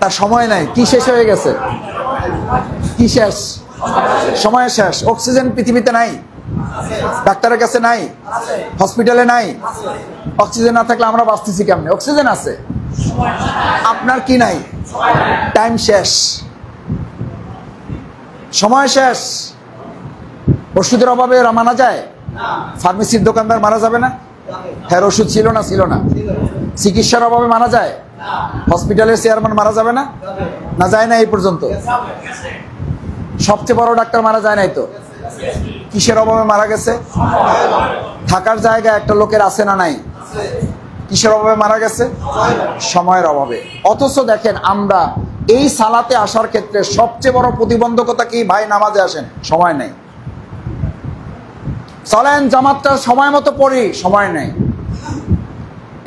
তার সময় নাই। কি শেষ হয়ে গেছে? কি শেষ? সময় শেষ। অক্সিজেন পৃথিবীতে নাই, ডাক্তারের কাছে নাই, হসপিটালে নাই। অক্সিজেন না থাকলে আমরা বাঁচতেছি কেমনে? অক্সিজেন আছে, আপনার কি নাই? টাইম শেষ, সময় শেষ। ওষুধের অভাবে মারা যায়? ফার্মেসির দোকানদার মারা যাবে না? হ্যাঁ, ওষুধ ছিল না? ছিল না। চিকিৎসার অভাবে মারা যায়? হসপিটালের চেয়ারম্যান মারা যাবে না? না, যায় না এই পর্যন্ত। সবচেয়ে বড় ডাক্তার মারা যায় নাই তো? কিসের অভাবে মারা গেছে? থাকার জায়গা একটা লোকের আছে না নাই? কিসের অভাবে মারা গেছে? সময়ের অভাবে। অথচ দেখেন, আমরা এই সালাতে আসার ক্ষেত্রে সবচেয়ে বড় প্রতিবন্ধকতা কি? ভাই নামাজে আসেন, সময় নেই। চলেন জামাতটা সময় মতো পড়ি, সময় নেই।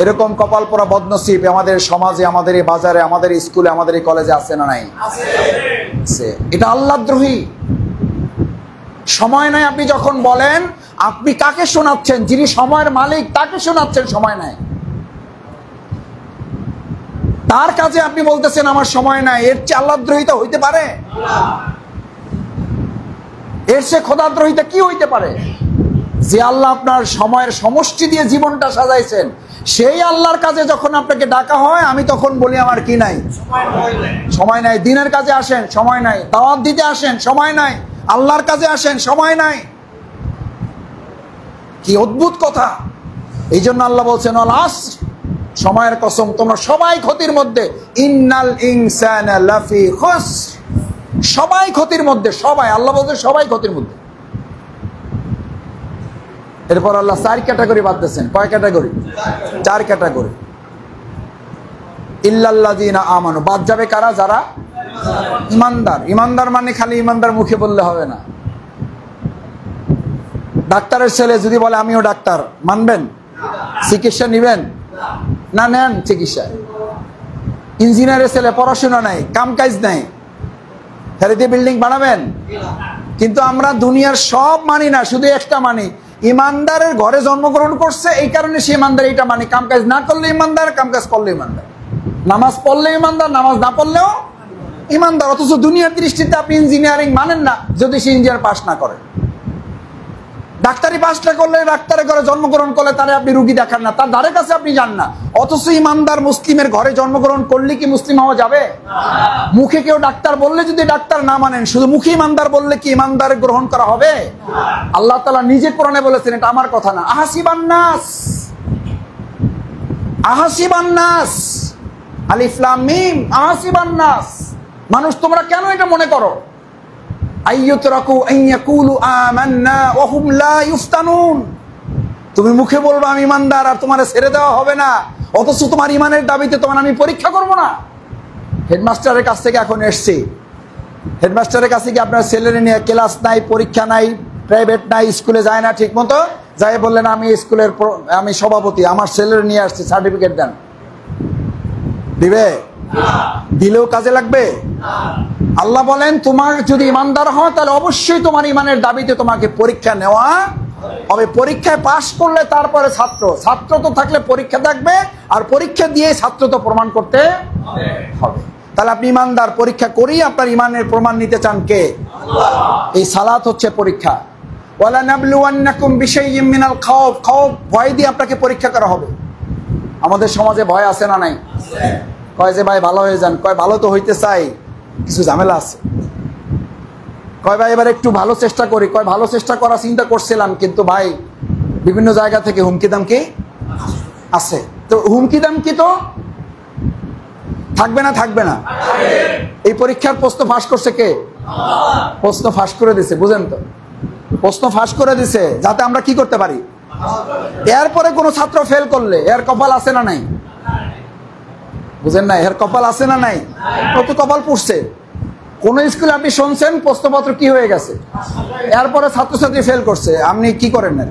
এরকম কপাল পোড়া বদনসিব আমাদের সমাজে, আমাদের এই বাজারে, আমাদের স্কুলে, আমাদের এই কলেজে আছে না নাই? এটা আল্লাহদ্রোহী। সময় নাই আপনি যখন বলেন, আপনি কাকে শোনাচ্ছেন? যিনি সময়ের মালিক তাকে শোনাচ্ছেন সময় নাই। তার কাজে আপনি বলতেছেন আমার সময় নাই। এর চেয়ে আল্লাহদ্রোহিতা হইতে পারে? এর চেয়ে খোদাদ্রোহিতা কি হইতে পারে? যে আল্লাহ আপনার সময়ের সমষ্টি দিয়ে জীবনটা সাজাইছেন, সেই আল্লাহর কাজে যখন আপনাকে ডাকা হয়, আমি তখন বলি আমার কি নাই? সময় নাই। দিনের কাজে আসেন, সময় নাই। দাওয়াত দিতে আসেন, সময় নাই। আল্লাহর কাজে আসেন, সময় নাই। কি অদ্ভুত কথা! এই জন্য আল্লাহ বলছেন, আল আসর, সময়ের কসম, তোমরা সবাই ক্ষতির মধ্যে। ইন্নাল ইনসানা লাফি খুসর, সবাই ক্ষতির মধ্যে। সবাই, আল্লাহ বলছে সবাই ক্ষতির মধ্যে। এরপর আল্লাহ 4 ক্যাটাগরি বাদ দিয়েছেন। কয় ক্যাটাগরি? 4 ক্যাটাগরি। ইল্লাল্লাযিনা আমানু, বাদ যাবে কারা? যারা ইমানদার। ইমানদার মানে খালি ইমানদার মুখে বললে হবে না। ডাক্তারের ছেলে যদি বলে আমিও ডাক্তার, মানবেন? চিকিৎসা নিবেন না? নেন চিকিৎসা। ইঞ্জিনিয়ারের ছেলে পড়াশোনা নাই, কাম কাজ নাই, ফেরিতে বিল্ডিং বানাবেন? কিন্তু আমরা দুনিয়ার সব মানি না, শুধু একটা মানি। ইমানদারের ঘরে জন্মগ্রহণ করছে, এই কারণে সে ইমানদার। এইটা মানি। কাম কাজ না করলে ইমানদার, কাম কাজ করলে ইমানদার। নামাজ পড়লে ইমানদার, নামাজ না পড়লেও ইমানদার। অথচ দুনিয়ার দৃষ্টিতে আপনি ইঞ্জিনিয়ারিং মানেন না যদি সে ইঞ্জিনিয়ার পাস না করে। ডাক্তারি পাস না করলে, ডাক্তারের ঘরে জন্মগ্রহণ করলে তারে আপনি রুগী দেখান না, তার ধারে কাছে আপনি যান না। অথচ ইমানদার মুসলিমের ঘরে জন্মগ্রহণ করলে কি মুসলিম হওয়া যাবে? মুখে কেউ ডাক্তার বললে যদি ডাক্তার না মানেন, শুধু মুখে ইমানদার বললে কি ইমানদার গ্রহণ করা হবে? আল্লাহ তাআলা নিজে কোরআনে বলেছেন, এটা আমার কথা না। আহাসিবান নাস, আলিফ লাম মিম, আহাসিবান নাস। মানুষ তোমরা কেন এটা মনে করো? আইয়ুতরাকু আইয়াকুলু আমান্না ওয়া হুম লা ইফতানুন। তুমি মুখে বলবা আমি ইমানদার, আর তোমারে ছেড়ে দেওয়া হবে না, অথচ তোমার ইমানের দাবিতে তোমার আমি পরীক্ষা করব না। হেডমাস্টারের কাছ থেকে এখন এসছি, হেডমাস্টারের কাছে কি আপনার ছেলের নিয়ে ক্লাস নাই, পরীক্ষা নাই, প্রাইভেট নাই, স্কুলে যায় না ঠিক মতো, যাই বললেন আমি স্কুলের আমি সভাপতি, আমার ছেলের নিয়ে আসছি, সার্টিফিকেট দেন, দিবে? দিলেও কাজে লাগবে? আল্লাহ বলেন তোমার যদি ইমানদার হয় তাহলে অবশ্যই তোমার ইমানের দাবিতে তোমাকে পরীক্ষা নেওয়া হবে। পরীক্ষায় পাশ করলে তারপরে ছাত্র তো থাকলে পরীক্ষা থাকবে, আর পরীক্ষা দিয়ে ছাত্র তো প্রমাণ করতে হবে। তাহলে আপনি ইমানদার, পরীক্ষা করেই আপনার ইমানের প্রমাণ নিতে চান কে? এই সালাত হচ্ছে পরীক্ষা। ওয়ালা নাবলুওয়ান্নাকুম বিশাইইম মিনাল খাউফ, ভয় দিয়ে আপনাকে পরীক্ষা করা হবে। আমাদের সমাজে ভয় আছে না নাই? কয় যে ভাই ভালো হয়ে যান, কয় ভালো তো হইতে চাই, কিছু ঝামেলা আছে। কয় ভাই এবার একটু ভালো চেষ্টা করি, কয় ভালো চেষ্টা করার চিন্তা করছিলাম, কিন্তু ভাই বিভিন্ন জায়গা থেকে হুমকি দামকি আছে। তো হুমকি দামকি তো থাকবে না? থাকবে না? এই পরীক্ষার প্রশ্ন ফাঁস করছে কে? প্রশ্ন ফাঁস করে দিছে, বুঝেন তো? প্রশ্ন ফাঁস করে দিছে যাতে আমরা কি করতে পারি। এরপরে কোনো ছাত্র ফেল করলে এর কপাল আছে না নাই? বুঝেন না? এর কপাল আছে না নাই? কত কপাল পুষছে। কোন স্কুলে আপনি শুনছেন প্রশ্নপত্র কি হয়ে গেছে, এরপরে ছাত্রছাত্রী ফেল করছে, আপনি কি করেন না?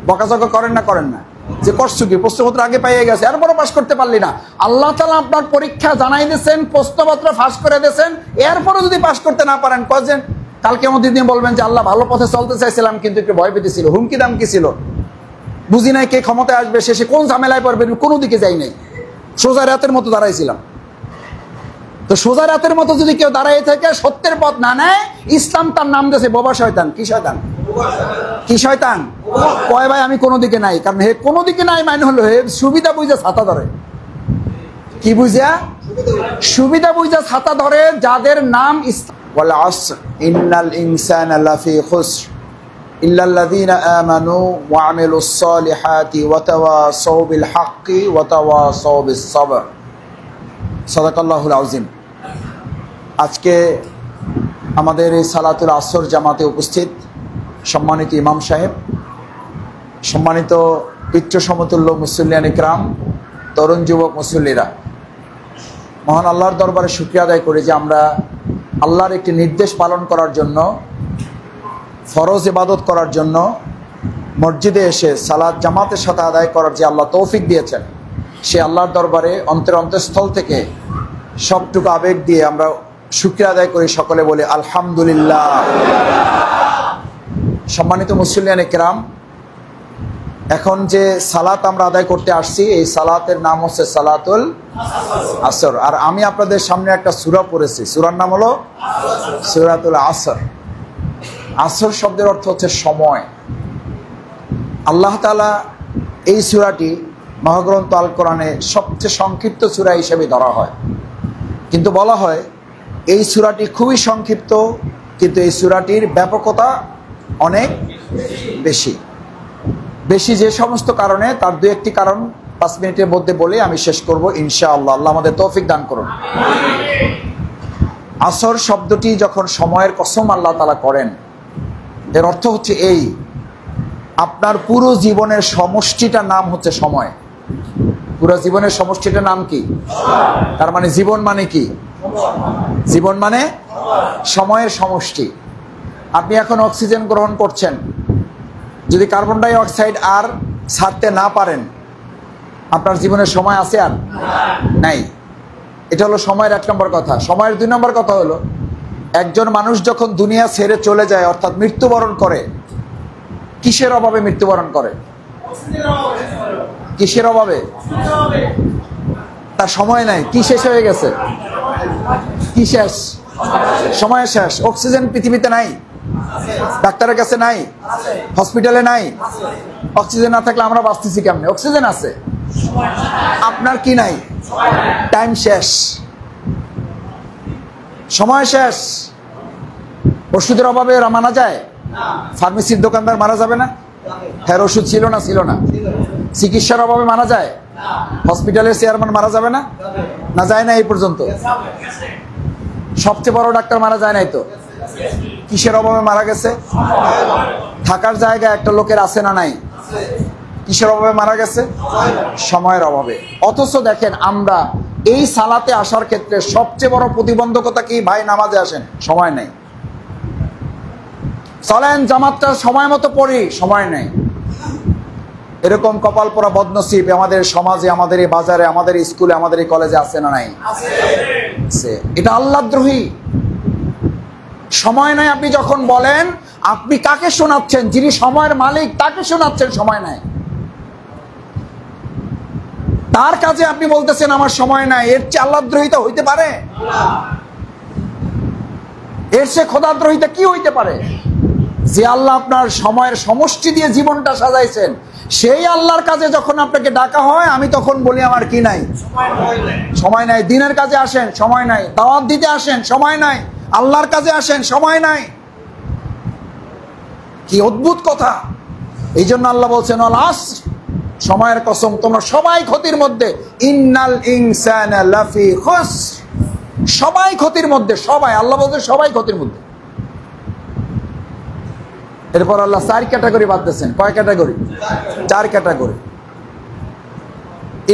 বকাঝকা করেন না? করেন না যে করছো কি, প্রশ্নপত্র আগে পাইয়ে গেছে এরপরে পাস করতে পারলি না। আল্লাহ তাআলা আপনার পরীক্ষা জানাই দিয়েছেন, প্রশ্নপত্র ফাঁস করে দিয়েছেন, এরপরে যদি পাস করতে না পারেন, কয়েছেন কালকে আমাদের দিন বলবেন যে আল্লাহ ভালো পথে চলতে চাইছিলাম কিন্তু একটু ভয় পেতেছিল, হুমকি দাম কি ছিল, বুঝি নাই কে ক্ষমতায় আসবে, শেষে কোন ঝামেলায় পড়বেন, কোনো দিকে যাই নাই, সোজা রাতের মতো দাঁড়াইছিলাম। তো তো সোজা রাতের মতো যদি কেউ দাঁড়ায় থাকে, সত্যের পথ না নেয়, ইসলাম তার নাম দিয়েছে বোবা শয়তান। কি শয়তান? কি শয়তান? কয় ভাই আমি কোনো দিকে নাই, কারণ হে কোনো দিকে নাই মানে হলো হে সুবিধা বুঝা ছাতা ধরে। কি বুঝা? সুবিধা বুঝা ছাতা ধরে, যাদের নাম ইসলাম। ওয়াল আসর ইন্নাল ইনসানা লাফি খুসর ইল্লাল্লাযীনা আমানু ওয়া আমিলুস সালিহাতি ওয়া তাওয়াসাউ বিল হাক্কি ওয়া তাওয়াসাউ বিস সাবর। সাদাকাল্লাহুল আযীম। আজকে আমাদের এই সালাতুল আসর জামাতে উপস্থিত সম্মানিত ইমাম সাহেব, সম্মানিত পিতৃ সমতুল্য মুসল্লিয়ান ইকরাম, তরুণ যুবক মুসল্লিরা, মহান আল্লাহর দরবারে শুকরিয়া আদায় করি যে আমরা আল্লাহর একটি নির্দেশ পালন করার জন্য, ফরজ ইবাদত করার জন্য মসজিদে এসে সালাত জামাতের সাথে আদায় করার যে আল্লাহ তৌফিক দিয়েছেন, সে আল্লাহর দরবারে অন্তরস্থল থেকে সবটুকু আবেগ দিয়ে আমরা শুকরিয়া আদায় করি। সকলে বলি আলহামদুলিল্লাহ। সম্মানিত মুসল্লিয়ান ইকরাম, এখন যে সালাত আমরা আদায় করতে আসছি, এই সালাতের নাম হচ্ছে সালাতুল আসর। আর আমি আপনাদের সামনে একটা সূরা পড়েছি, সূরার নাম হলো সূরাতুল আসর। আসর শব্দের অর্থ হচ্ছে সময়। আল্লাহ তাআলা এই সূরাটি মহাগ্রন্থ আল কোরআনে সবচেয়ে সংক্ষিপ্ত সূরা হিসেবে ধরা হয়, কিন্তু বলা হয় এই সূরাটি খুবই সংক্ষিপ্ত, কিন্তু এই সূরাটির ব্যাপকতা অনেক বেশি। বেশি যে সমস্ত কারণে, তার দু একটি কারণ 5 মিনিটের মধ্যে বলে আমি শেষ করব ইনশাআল্লাহ। আল্লাহ আমাদের তৌফিক দান করুন। আসর শব্দটি যখন সময়ের কসম আল্লাহ তাআলা করেন, এর অর্থ হচ্ছে এই, আপনার পুরো জীবনের সমষ্টিটার নাম হচ্ছে সময়। পুরো জীবনের সমষ্টিটার নাম কি? তার মানে জীবন মানে কি? জীবন মানে সময়ের সমষ্টি। আপনি এখন অক্সিজেন গ্রহণ করছেন, যদি কার্বন ডাই অক্সাইড আর ছাড়তে না পারেন, আপনার জীবনের সময় আছে আর নাই। এটা হলো সময়ের 1 নম্বর কথা। সময়ের 2 নম্বর কথা হলো, একজন মানুষ যখন দুনিয়া ছেড়ে চলে যায়, অর্থাৎ মৃত্যুবরণ করে, কিসের অভাবে মৃত্যুবরণ করে? কিসের অভাবে? তার সময় নাই। কি শেষ হয়ে গেছে? কি শেষ? সময় শেষ। অক্সিজেন পৃথিবীতে নাই, ডাক্তারের কাছে নাই, হসপিটালে নাই। অক্সিজেন না থাকলে আমরা বাঁচতেছি কেমনে? অক্সিজেন আছে, আপনার কি নাই? টাইম শেষ, সময় শেষ। ওষুধের অভাবে এরা মারা যায়? ফার্মেসির দোকানদার মারা যাবে না? হ্যাঁ, ওষুধ ছিল না, ছিল না। চিকিৎসার অভাবে মারা যায়? হসপিটালের চেয়ারম্যান মারা যাবে না? না, যায় না এই পর্যন্ত। সবচেয়ে বড় ডাক্তার মারা যায় নাই তো? কিসের অভাবে মারা গেছে? থাকার জায়গা একটা লোকের আছে না নাই? কিসের অভাবে মারা গেছে? সময়ের অভাবে। অথচ দেখেন, আমরা এই সালাতে আসার ক্ষেত্রে সবচেয়ে বড় প্রতিবন্ধকতা কি? ভাই নামাজে আসেন, সময় নেই। চলেন জামাতটা সময় মতো পড়ি, সময় নেই। এরকম কপাল পোড়া বদনসিব আমাদের সমাজে, আমাদের এই বাজারে, আমাদের স্কুলে, আমাদের এই কলেজে আছে না নাই? এটা আল্লাহদ্রোহী। সময় নাই আপনি যখন বলেন, আপনি কাকে শোনাচ্ছেন? যিনি সময়ের মালিক তাকে শোনাচ্ছেন সময় নাই। তার কাজে আপনি বলতেছেন আমার সময় নাই। এর চেয়ে আল্লাহদ্রোহিতা হইতে পারে? এর চেয়ে খোদাদ্রোহিতা কি হইতে পারে? যে আল্লাহ আপনার সময়ের সমষ্টি দিয়ে জীবনটা সাজাইছেন, সেই আল্লাহর কাজে যখন আপনাকে ডাকা হয়, আমি তখন বলি আমার কি নাই? সময় নাই। দিনের কাজে আসেন, সময় নাই। দাওয়াত দিতে আসেন, সময় নাই। আল্লাহর কাজে আসেন, সময় নাই। কি অদ্ভুত কথা! এই জন্য আল্লাহ বলছেন আল আসর, সময়ের কসম, তোমরা সবাই ক্ষতির মধ্যে। ইন্নাল ইনসানা লাফি খুসর, সবাই ক্ষতির মধ্যে। সবাই, আল্লাহ বলছেন সবাই ক্ষতির মধ্যে। এরপর আল্লাহ 4 ক্যাটাগরি বাদ দিয়েছেন। কয় ক্যাটাগরি? 4 ক্যাটাগরি।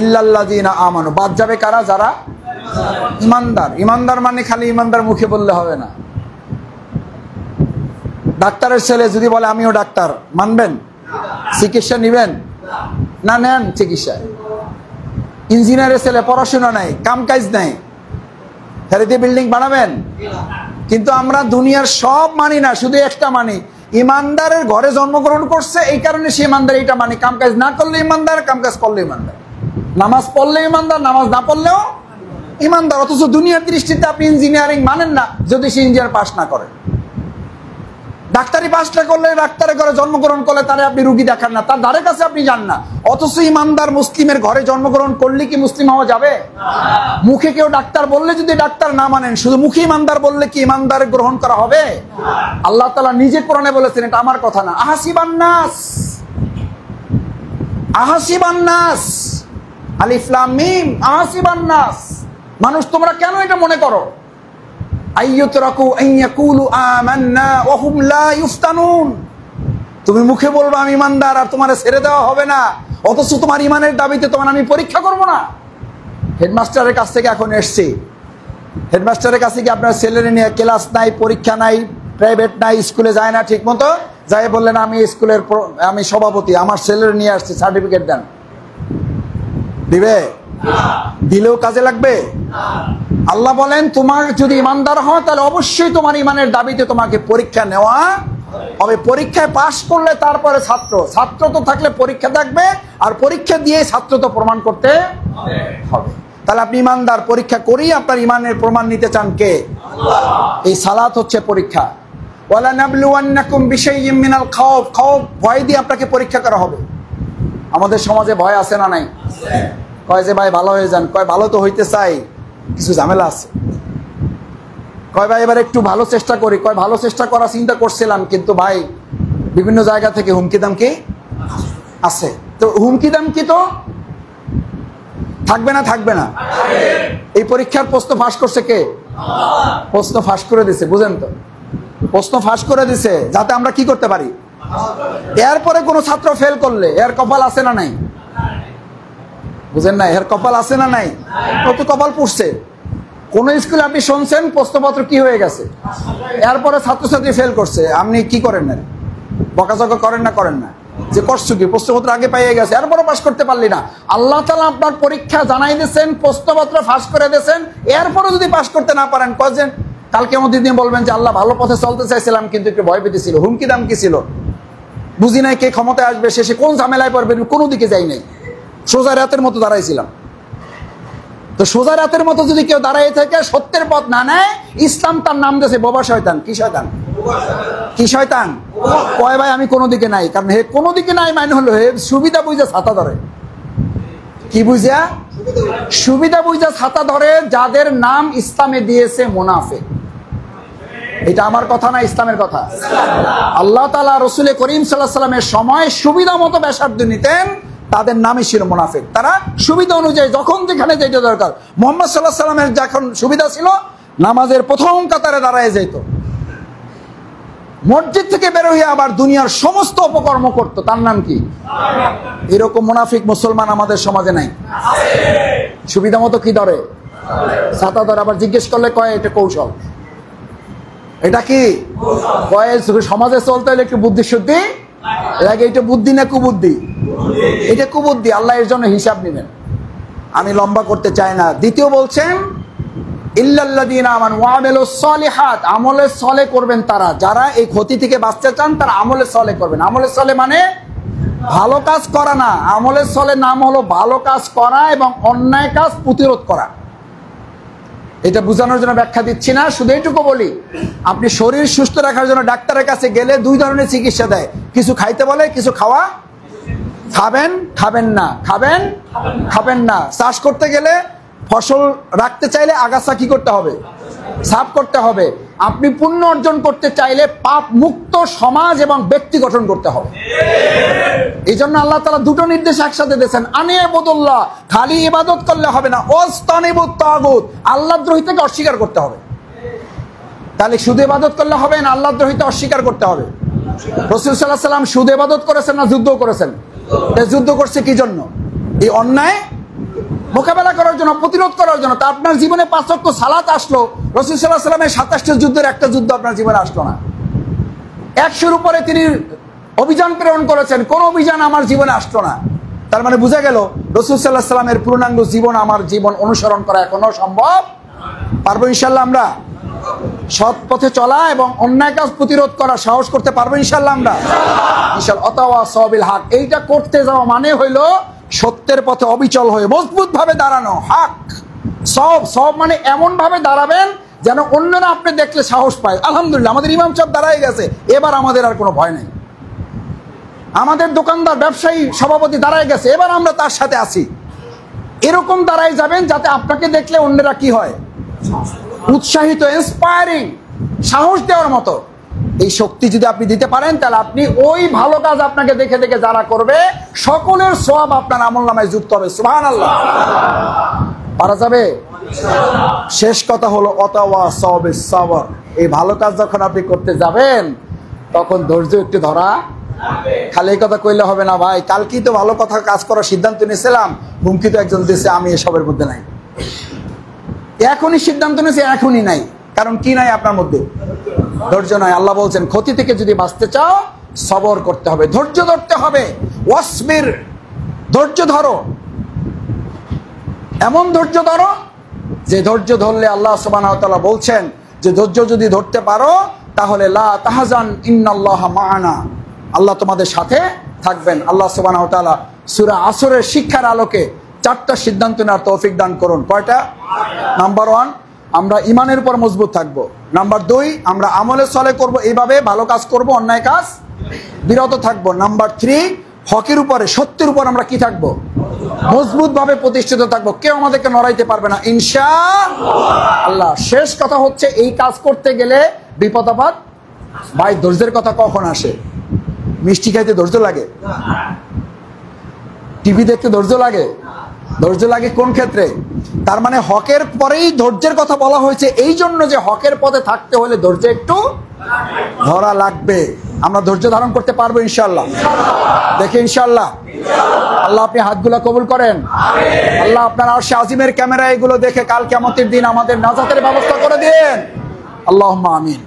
ইল্লাল্লাযীনা আমানু, বাদ যাবে কারা? যারা ইমানদার। ইমানদার মানে খালি ইমানদার মুখে বললে হবে না। ডাক্তারের ছেলে যদি বলে আমিও ডাক্তার, মানবেন? চিকিৎসা নিবেন না? নেন চিকিৎসা। ইঞ্জিনিয়ারের ছেলে পড়াশোনা নাই, কাম কাজ নাই, ফেরিতে বিল্ডিং বানাবেন? কিন্তু আমরা দুনিয়ার সব মানি না, শুধু একটা মানি। ইমানদারের ঘরে জন্মগ্রহণ করছে, এই কারণে সে ইমানদার। এইটা মানি। কাম কাজ না করলে ইমানদার, কাম কাজ করলে ইমানদার। নামাজ পড়লে ইমানদার, নামাজ না পড়লেও ইমানদার, অথচ দুনিয়ার দৃষ্টিতে আপনি ইঞ্জিনিয়ারিং মানেন না যদি সে ইঞ্জিনিয়ার পাস না করে। ডাক্তারি পাস না করলে, ডাক্তারের ঘরে জন্মগ্রহণ করলে তারে আপনি রুগী দেখান না, তার ধারে কাছে আপনি যান না। অথচ ইমানদার মুসলিমের ঘরে জন্মগ্রহণ করলে কি মুসলিম হওয়া যাবে? মুখে কেউ ডাক্তার বললে যদি ডাক্তার না মানেন, শুধু মুখে ইমানদার বললে কি ইমানদার গ্রহণ করা হবে? আল্লাহ তাআলা নিজে কোরআনে বলেছেন, এটা আমার কথা না। আহাসিবান নাস, আলিফ লাম মিম, আহাসিবান নাস, মানুষ তোমরা কেন এটা মনে করো আইয়ুতরাকু আইয়াকুলু আমান্না ওয়া হুম লা ইফতানুন, তুমি মুখে বলবে আমি ইমানদার আর তোমারে ছেড়ে দেওয়া হবে না, অথচ তোমার ইমানের দাবিতে তোমার আমি পরীক্ষা করব না। হেডমাস্টারের কাছ থেকে এখন এসছি, হেডমাস্টারের কাছে কি আপনার ছেলেরে নিয়ে ক্লাস নাই, পরীক্ষা নাই, প্রাইভেট নাই, স্কুলে যায় না ঠিক মতো, যাই বললেন আমি স্কুলের আমি সভাপতি, আমার ছেলের নিয়ে আসছি, সার্টিফিকেট দেন, দিবে? দিলেও কাজে লাগবে? আল্লাহ বলেন তোমার যদি ইমানদার হয় তাহলে অবশ্যই তোমার ইমানের দাবিতে তোমাকে পরীক্ষা নেওয়া হবে। পরীক্ষায় পাশ করলে তারপরে ছাত্র তো থাকলে পরীক্ষা থাকবে, আর পরীক্ষা দিয়ে ছাত্র তো প্রমাণ করতে হবে। তাহলে আপনি ইমানদার, পরীক্ষা করি আপনার ইমানের প্রমাণ নিতে চান কে? এই সালাত হচ্ছে পরীক্ষা। ওয়ালা নাবলুওয়ান্নাকুম বিশাইইম মিনাল খাউফ, ভয় দিয়ে আপনাকে পরীক্ষা করা হবে। আমাদের সমাজে ভয় আছে না নাই? কয় যে ভাই ভালো হয়ে যান, কয় ভালো তো হইতে চাই, কিছু ঝামেলা আছে। কয় ভাই এবার একটু ভালো চেষ্টা করি, কয় ভালো চেষ্টা করার চিন্তা করছিলাম, কিন্তু ভাই বিভিন্ন জায়গা থেকে হুমকি দামকি আছে। তো হুমকি দামকি তো থাকবে না? এই পরীক্ষার প্রশ্ন ফাঁস করছে কে? প্রশ্ন ফাঁস করে দিছে, বুঝেন তো? প্রশ্ন ফাঁস করে দিছে যাতে আমরা কি করতে পারি। এরপরে কোনো ছাত্র ফেল করলে এর কপাল আছে না নাই? বুঝেন না? এর কপাল আছে না নাই? কত কপাল পুষছে। কোন স্কুলে আপনি শুনছেন প্রশ্নপত্র কি হয়ে গেছে, এরপরে ছাত্রছাত্রী ফেল করছে, আপনি কি করেন না? বকাঝকা করেন না? যে করছো কি, প্রশ্নপত্র আগে পাইয়ে গেছে, এরপরে পাস করতে পারলি না। আল্লাহ তাআলা আপনার পরীক্ষা জানাই দিয়েছেন, প্রশ্নপত্র ফাঁস করে দিয়েছেন, এরপরে যদি পাস করতে না পারেন, কয়েছেন কালকে আমাদের দিন বলবেন যে আল্লাহ ভালো পথে চলতে চাইছিলাম কিন্তু একটু ভয় পেতেছিল, হুমকি দাম কি ছিল, বুঝি নাই কে ক্ষমতায় আসবে, শেষে কোন ঝামেলায় পড়বে, কোনো দিকে যাই নাই, সোজা রাতের মতো দাঁড়াইছিলাম। তো সোজা রাতের মতো যদি কেউ দাঁড়াই থাকে, সত্যের পথ না নেয়, ইসলাম তার নাম দিয়েছে বোবা শয়তান। কি শয়তান? কয় ভাই আমি কোনো দিকে নাই, কারণ হে কোনো দিকে নাই মানে হলো হে সুবিধা বুঝা ছাতা ধরে। কি বুঝা? সুবিধা বুঝা ছাতা ধরে, যাদের নাম ইসলামে দিয়েছে মুনাফিক। এটা আমার কথা না, ইসলামের কথা। আল্লাহ তাআলা রাসূল করিম সাল্লাল্লাহু আলাইহি ওয়াসাল্লামের সময় সুবিধা মতো বেশার্ধ নিতেন, তাদের নামই ছিল মুনাফিক। তারা সুবিধা অনুযায়ী যখন যেখানে যেটা দরকার, মুহাম্মদ সাল্লাল্লাহু আলাইহি ওয়াসাল্লামের যখন সুবিধা ছিল নামাজের প্রথম কাতারে দাঁড়ায় যেত, মসজিদ থেকে বের হয়ে আবার দুনিয়ার সমস্ত অপকর্ম করত, তার নাম কি? এরকম মুনাফিক মুসলমান আমাদের সমাজে নাই। সুবিধা মতো কি ধরে? ছাতা ধরে। আবার জিজ্ঞেস করলে কয় এটা কৌশল। এটা কি কয়? সমাজে চলতে হলে একটু বুদ্ধি শুদ্ধি লাগে। এটা বুদ্ধি না কুবুদ্ধি? এটা কুবুদ্ধি। আল্লাহ এর জন্য হিসাব নেবেন। আমি লম্বা করতে চাই না। দ্বিতীয় বলছেন ইল্লাল্লাযীনা আমানু ওয়া আমিলুস সালিহাত, আমলে সলে করবেন তারা, যারা এই ক্ষতি থেকে বাঁচতে চান তারা আমলে সলে করবেন। আমলে সলে মানে ভালো কাজ করা না, আমলে সলে নাম হলো ভালো কাজ করা এবং অন্যায় কাজ প্রতিরোধ করা। এটা বোঝানোর জন্য ব্যাখ্যা দিচ্ছি না, শুধু এইটুকু বলি, আপনি শরীর সুস্থ রাখার জন্য ডাক্তারের কাছে গেলে দুই ধরনের চিকিৎসা দেয়, কিছু খাইতে বলে, কিছু খাওয়া খাবেন না। চাষ করতে গেলে ফসল রাখতে চাইলে আগাছা কি করতে হবে? সাফ করতে হবে। আপনি পুণ্য অর্জন করতে চাইলে পাপ মুক্ত সমাজ এবং ব্যক্তি গঠন করতে হবে। এই জন্য আল্লাহ তাআলা দুটো নির্দেশ একসাথে দিয়েছেন, আনিয়াবুদুল্লাহ, খালি ইবাদত করলে হবে না, ওয়াস্তানিবুত তাগুত, আল্লাহদ্রোহিতাকে অস্বীকার করতে হবে। তাহলে শুধু ইবাদত করলে হবে না, আল্লাহদ্রোহিতা অস্বীকার করতে হবে। রাসূল সাল্লাল্লাহু আলাইহি ওয়াসাল্লাম শুধু ইবাদত করেছেন না যুদ্ধ করেছেন? যুদ্ধ করছে কি জন্য? এই অন্যায় মোকাবেলা করার জন্য, প্রতিরোধ করার জন্য। তা আপনার জীবনে 5 ওয়াক্ত সালাত আসলো, রাসূল সাল্লাল্লাহু আলাইহি ওয়াসাল্লামের 27টা যুদ্ধের একটা যুদ্ধ আপনার জীবনে আসলো না। 100-র উপরে তিনি অভিযান প্রেরণ করেছেন, কোন অভিযান আমার জীবনে আসলো না। তার মানে বোঝা গেল রাসূল সাল্লাল্লাহু আলাইহি ওয়াসাল্লামের পূর্ণাঙ্গ জীবন আমার জীবন অনুসরণ করা এখনো সম্ভব। পারবো ইনশাআল্লাহ? আমরা সৎ পথে চলা এবং অন্যায় কাজ প্রতিরোধ করা সাহস করতে পারবো ইনশাআল্লাহ? আমরা ইনশাআল্লাহ। অতাওয়াসাউ বিল হক, এইটা করতে যাওয়া মানে হইলো সত্যের পথে অবিচল হয়ে মজবুত ভাবে দাঁড়ানো, হক সব সব মানে এমন ভাবে দাঁড়াবেন যেন অন্যরা আপনি দেখলে সাহস পায়, আলহামদুলিল্লাহ আমাদের ইমাম সাহেব দাঁড়ায় গেছে, এবার আমাদের আর কোনো ভয় নেই। আমাদের দোকানদার ব্যবসায়ী সভাপতি দাঁড়ায় গেছে, এবার আমরা তার সাথে আছি। এরকম দাঁড়ায় যাবেন যাতে আপনাকে দেখলে অন্যরা কি হয়, উৎসাহিত, ইন্সপায়ারিং, সাহস দেওয়ার মতো। এই শক্তি যদি আপনি দিতে পারেন তাহলে আপনি ওই ভালো কাজ আপনাকে দেখে দেখে যারা করবে সকলের সওয়াব আপনার আমলনামায় যুক্ত হবে। সুবহানাল্লাহ। পারা যাবে? শেষ কথা হলো ওয়াতাওয়াসাউ বিস-সাবর। এই ভালো কাজ যখন আপনি করতে যাবেন তখন ধৈর্য একটু ধরা খালি এই কথা কইলে হবে না ভাই, কালকেই তো ভালো কথা কাজ করার সিদ্ধান্ত নিয়েছিলাম, হুমকি তো একজন দিয়েছে, আমি এসবের মধ্যে নাই। এখনই সিদ্ধান্ত নিয়েছে, এখনই নাই। কারণ কি নাই আপনার মধ্যে? ধৈর্য নাই। আল্লাহ বলছেন ক্ষতি থেকে যদি বাঁচতে চাও সবর করতে হবে, ধৈর্য ধরতে হবে। ওয়াসবির, ধৈর্য ধরো, এমন ধৈর্য ধরো যে ধৈর্য ধরলে আল্লাহ সুবহানাহু ওয়া তাআলা বলছেন যে ধৈর্য যদি ধরতে পারো তাহলে লা তাহজান ইন্নাল্লাহা মা'ানা, আল্লাহ তোমাদের সাথে থাকবেন। আল্লাহ সুবহানাহু ওয়া তাআলা সূরা আসরের শিক্ষার আলোকে 4টা সিদ্ধান্ত নেওয়ার তৌফিক দান করুন। কয়টা? নাম্বার 1, আমরা ঈমানের উপর মজবুত থাকব। নাম্বার 2, আমরা আমলে সলে করব, এইভাবে ভালো কাজ করব, অন্যায় কাজ বিরত থাকব। নাম্বার 3, হকের উপরে, সত্যের উপর আমরা কি থাকব? মজবুত ভাবে প্রতিষ্ঠিত থাকবো, কেউ আমাদেরকে নড়াইতে পারবে না ইনশাআল্লাহ। শেষ কথা হচ্ছে এই কাজ করতে গেলে বিপদ আপদ, ভাই ধৈর্যের কথা কখন আসে? মিষ্টি খাইতে ধৈর্য লাগে? টিভি দেখতে ধৈর্য লাগে? ধৈর্য লাগে কোন ক্ষেত্রে? তার মানে হকের পরেই ধৈর্যের কথা বলা হয়েছে এই জন্য যে হকের পথে থাকতে হলে ধৈর্য একটু ধরা লাগবে। আমরা ধৈর্য ধারণ করতে পারবো ইনশাআল্লাহ। দেখে ইনশাআল্লাহ। আল্লাহ আপনি হাতগুলো কবুল করেন। আল্লাহ আপনার আরশে আজিমের ক্যামেরা এগুলো দেখে কাল কিয়ামতের দিন আমাদের নাজাতের ব্যবস্থা করে দিন। আল্লাহুম্মা আমিন।